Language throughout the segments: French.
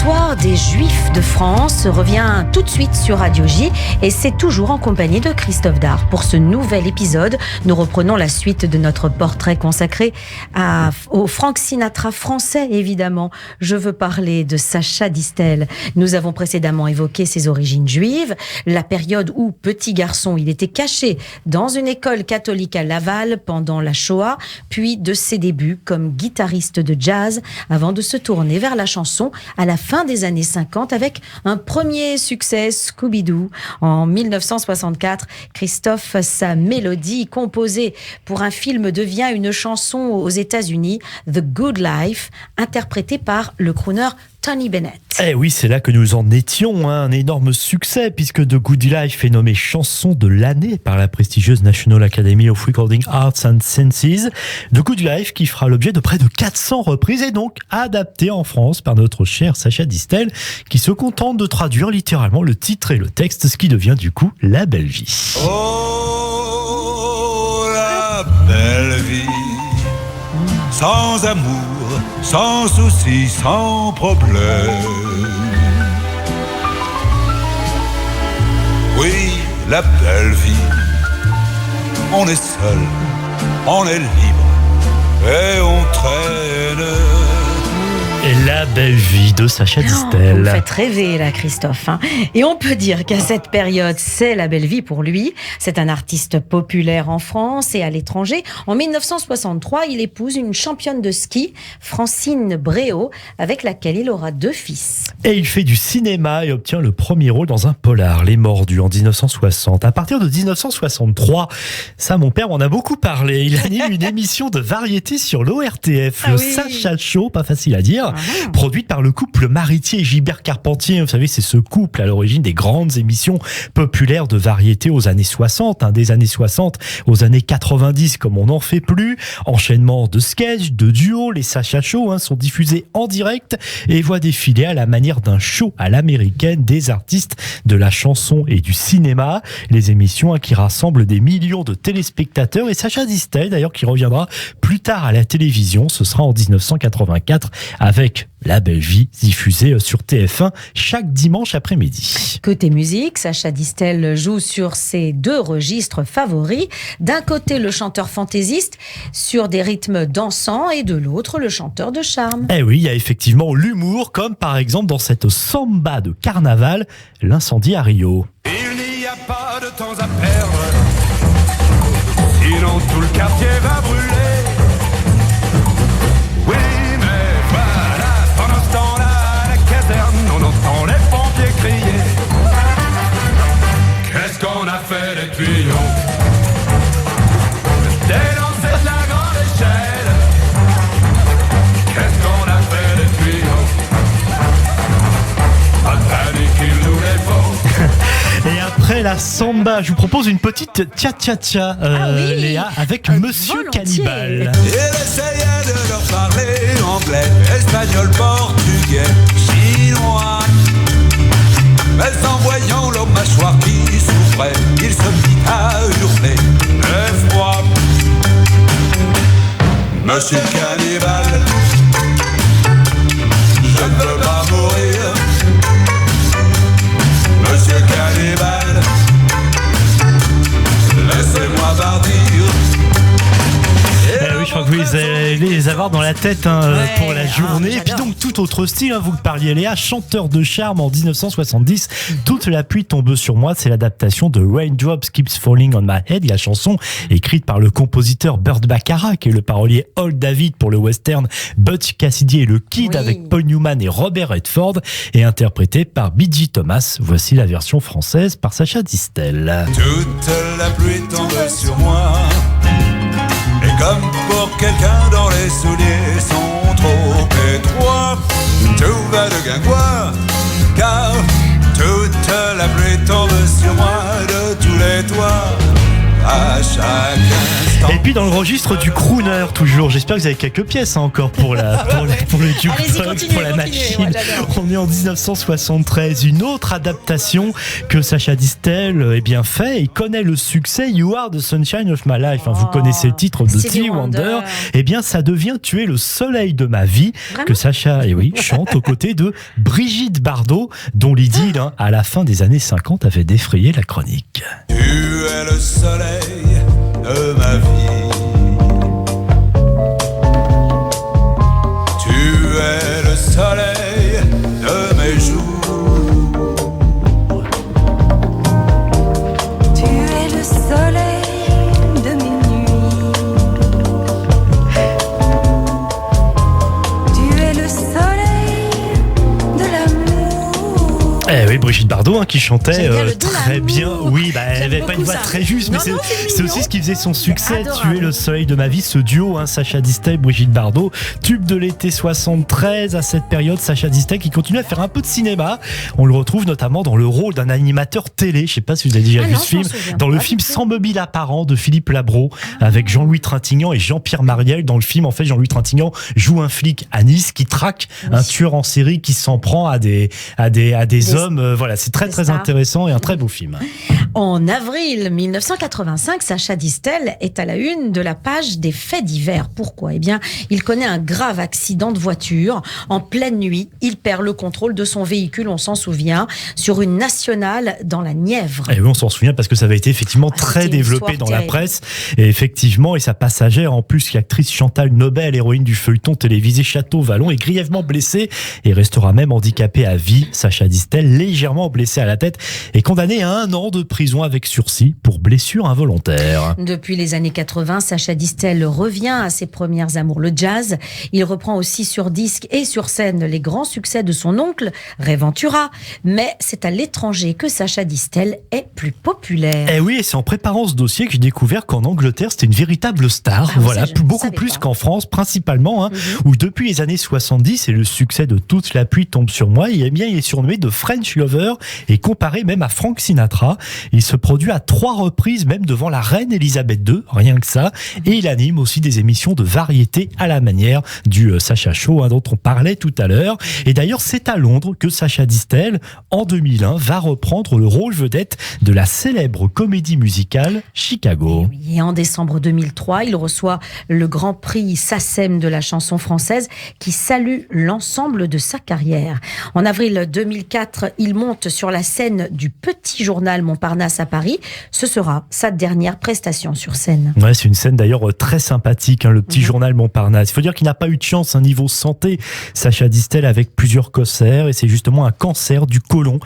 L'histoire des Juifs de France revient tout de suite sur Radio J et c'est toujours en compagnie de Christophe Dard. Pour ce nouvel épisode, nous reprenons la suite de notre portrait consacré au Frank Sinatra français, évidemment. Je veux parler de Sacha Distel. Nous avons précédemment évoqué ses origines juives, la période où, petit garçon, il était caché dans une école catholique à Laval pendant la Shoah, puis de ses débuts comme guitariste de jazz avant de se tourner vers la chanson à la fin des années 50 avec un premier succès, Scooby-Doo. En 1964, Christophe, sa mélodie composée pour un film devient une chanson aux États-Unis, The Good Life, interprétée par le crooner Tony Bennett. Eh oui, c'est là que nous en étions, un énorme succès puisque The Good Life est nommé chanson de l'année par la prestigieuse National Academy of Recording Arts and Sciences. The Good Life qui fera l'objet de près de 400 reprises et donc adapté en France par notre cher Sacha Distel qui se contente de traduire littéralement le titre et le texte, ce qui devient du coup La Belle Vie. Oh, la belle vie, sans amour, sans soucis, sans problème. Oui, la belle vie, on est seul, on est libre et on traîne. Et La Belle Vie de Sacha Distel. Vous me faites rêver là, Christophe. Et on peut dire qu'à cette période, c'est la belle vie pour lui. C'est un artiste populaire en France et à l'étranger. En 1963, il épouse une championne de ski, Francine Bréau, avec laquelle il aura 2 fils. Et il fait du cinéma et obtient le premier rôle dans un polar, Les Mordus, en 1960. À partir de 1963, ça, mon père m'en a beaucoup parlé. Il anime une émission de variété sur l'ORTF, le Sacha Show, pas facile à dire. Produite par le couple Maritier et Gilbert Carpentier. Vous savez, c'est ce couple à l'origine des grandes émissions populaires de variété aux années 60, des années 60 aux années 90, comme on n'en fait plus. Enchaînement de sketchs, de duos, les Sacha Show sont diffusés en direct et voient défiler à la manière d'un show à l'américaine des artistes de la chanson et du cinéma. Les émissions qui rassemblent des millions de téléspectateurs et Sacha Distel, d'ailleurs, qui reviendra plus tard à la télévision. Ce sera en 1984 avec La Belle Vie, diffusée sur TF1 chaque dimanche après-midi. Côté musique, Sacha Distel joue sur ses 2 registres favoris. D'un côté, le chanteur fantaisiste sur des rythmes dansants et de l'autre, le chanteur de charme. Eh oui, il y a effectivement l'humour, comme par exemple dans cette samba de carnaval, L'incendie à Rio. Il n'y a pas de temps à perdre, sinon tout le quartier va brûler. Oui, mais voilà, pendant ce temps-là, à la caserne, on entend les pompiers crier. Qu'est-ce qu'on a fait des tuyaux? Des lancers de la grande échelle. Qu'est-ce qu'on a fait des tuyaux? Pas de panique, il nous les faut. Et après la samba, je vous propose une petite tcha-tcha-tcha, Léa, avec Monsieur volontiers. Cannibal. Il essayait de leur parler anglais, espagnol, portugais, chinois. Mais en voyant leur mâchoire qui souffrait, il se mit à hurler d'effroi. Monsieur Cannibal, je ne veux pas mourir. Monsieur Cannibal, laissez-moi partir. Oui, je crois que vous allez les avoir dans la tête pour la journée. Et puis donc tout autre style, vous parliez Léa, chanteur de charme en 1970. Toute la pluie tombe sur moi, c'est l'adaptation de Raindrops Keeps Falling on My Head, la chanson écrite par le compositeur Burt Bacharach et le parolier Hal David pour le western Butch Cassidy et le Kid avec Paul Newman et Robert Redford et interprétée par B.J. Thomas. Voici la version française par Sacha Distel. Toute la pluie tombe sur moi. Et comme pour quelqu'un dont les souliers sont trop étroits, tout va de guingois, car toute la pluie tombe sur moi de tous les toits, à chaque instant. Et puis dans le registre du crooner toujours, j'espère que vous avez quelques pièces encore pour le jukebox, pour la machine. Ouais, on est en 1973, une autre adaptation que Sacha Distel fait. Il connaît le succès You Are the Sunshine of My Life. Vous connaissez le titre de Stevie Wonder. Ça devient Tu es le soleil de ma vie. Vraiment que Sacha chante aux côtés de Brigitte Bardot, dont l'idylle à la fin des années 50 avait défrayé la chronique. Tu es le soleil de ma vie. Tu es le soleil de mes jours. Tu es le soleil de mes nuits. Tu es le soleil de l'amour. Oui, Brigitte Bardot qui chantait très l'amour. bien. Oui, elle n'avait pas une voix ça. très juste, mais Non, c'est aussi ce qui faisait son succès. adorable. Tu es le soleil de ma vie, ce duo, Sacha Distel, Brigitte Bardot, tube de l'été 73. À cette période, Sacha Distel qui continue à faire un peu de cinéma. On le retrouve notamment dans le rôle d'un animateur télé. Je ne sais pas si vous avez déjà vu non, ce film. je m'en souviens Dans pas le du film tout. Sans mobile apparent de Philippe Labro, avec Jean-Louis Trintignant et Jean-Pierre Mariel. Dans le film, Jean-Louis Trintignant joue un flic à Nice qui traque un tueur en série qui s'en prend à des hommes. C'est très stars. intéressant et un très beau film. En avril 1985, Sacha Distel est à la une de la page des faits divers. Pourquoi ? Il connaît un grave accident de voiture. En pleine nuit, il perd le contrôle de son véhicule, on s'en souvient, sur une nationale dans la Nièvre. Et oui, on s'en souvient parce que ça avait été effectivement très c'était une développé histoire dans la terrible. presse. Et sa passagère, en plus, l'actrice Chantal Nobel, héroïne du feuilleton télévisé Château-Vallon, est grièvement blessée et restera même handicapée à vie. Sacha Distel, légèrement blessé à la tête, est condamné à 1 an de prison avec sursis pour blessure involontaire. Depuis les années 80, Sacha Distel revient à ses premières amours, le jazz. Il reprend aussi sur disque et sur scène les grands succès de son oncle, Ray Ventura. Mais c'est à l'étranger que Sacha Distel est plus populaire. Eh oui, et c'est en préparant ce dossier que j'ai découvert qu'en Angleterre, c'était une véritable star. Beaucoup savais plus pas. qu'en France, principalement, où depuis les années 70, et le succès de Toute la pluie tombe sur moi, il est surnommé de French Lover et comparé même à Frank Sinatra. Il se produit à 3 reprises, même devant la reine Elisabeth II, rien que ça. Et il anime aussi des émissions de variété à la manière du Sacha Show, dont on parlait tout à l'heure. Et d'ailleurs, c'est à Londres que Sacha Distel, en 2001, va reprendre le rôle vedette de la célèbre comédie musicale Chicago. Et en décembre 2003, il reçoit le Grand Prix SACEM de la chanson française qui salue l'ensemble de sa carrière. En avril 2004, il monte sur la scène du Petit Journal Montparnasse à Paris. Ce sera sa dernière prestation sur scène. Ouais, c'est une scène d'ailleurs très sympathique, le Petit Journal Montparnasse. Il faut dire qu'il n'a pas eu de chance niveau santé, Sacha Distel, avec plusieurs cancers, et c'est justement un cancer du côlon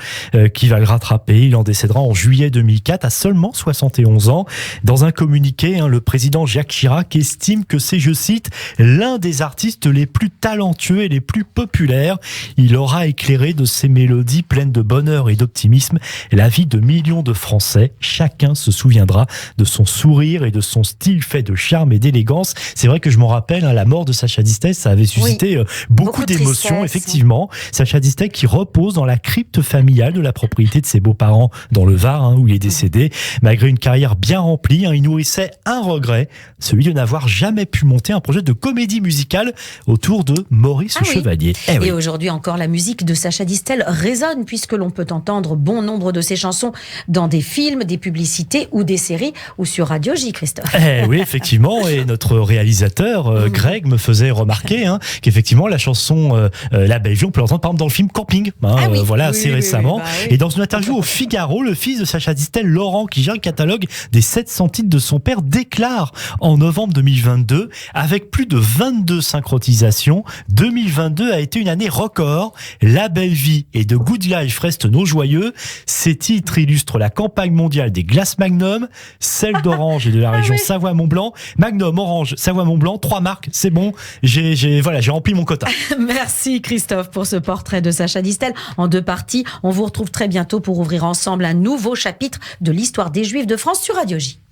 qui va le rattraper. Il en décédera en juillet 2004 à seulement 71 ans. Dans un communiqué, le président Jacques Chirac estime que c'est, je cite, l'un des artistes les plus talentueux et les plus populaires. Il aura éclairé de ses mélodies pleines de bonheur et d'optimisme la vie de millions de Français. Chacun se souviendra de son sourire et de son style fait de charme et d'élégance. C'est vrai que je m'en rappelle, la mort de Sacha Distel, ça avait suscité beaucoup de d'émotions, tristesse. effectivement. Sacha Distel qui repose dans la crypte familiale de la propriété de ses beaux-parents dans le Var, où il est décédé. Malgré une carrière bien remplie, il nourrissait un regret, celui de n'avoir jamais pu monter un projet de comédie musicale autour de Maurice Chevalier. Et aujourd'hui encore, la musique de Sacha Distel résonne puisque l'on peut entendre bon nombre de ses chansons dans des films, des publicités ou des séries ou sur Radio J, Christophe. Oui, effectivement. Et notre réalisateur, Greg, me faisait remarquer qu'effectivement, la chanson La Belle Vie, on peut l'entendre par exemple dans le film Camping, assez récemment. Et dans une interview au Figaro, le fils de Sacha Distel, Laurent, qui gère le catalogue des 700 titres de son père, déclare en novembre 2022, avec plus de 22 synchronisations, 2022 a été une année record. La Belle Vie et The Good Life restent nos joyeux. Ces titres illustrent la campagne mondiale des glaces Magnum, celle d'Orange et de la région Savoie-Mont-Blanc. Magnum, Orange, Savoie-Mont-Blanc, 3 marques, c'est bon. J'ai rempli mon quota. Merci Christophe pour ce portrait de Sacha Distel en 2 parties. On vous retrouve très bientôt pour ouvrir ensemble un nouveau chapitre de l'histoire des Juifs de France sur Radio J.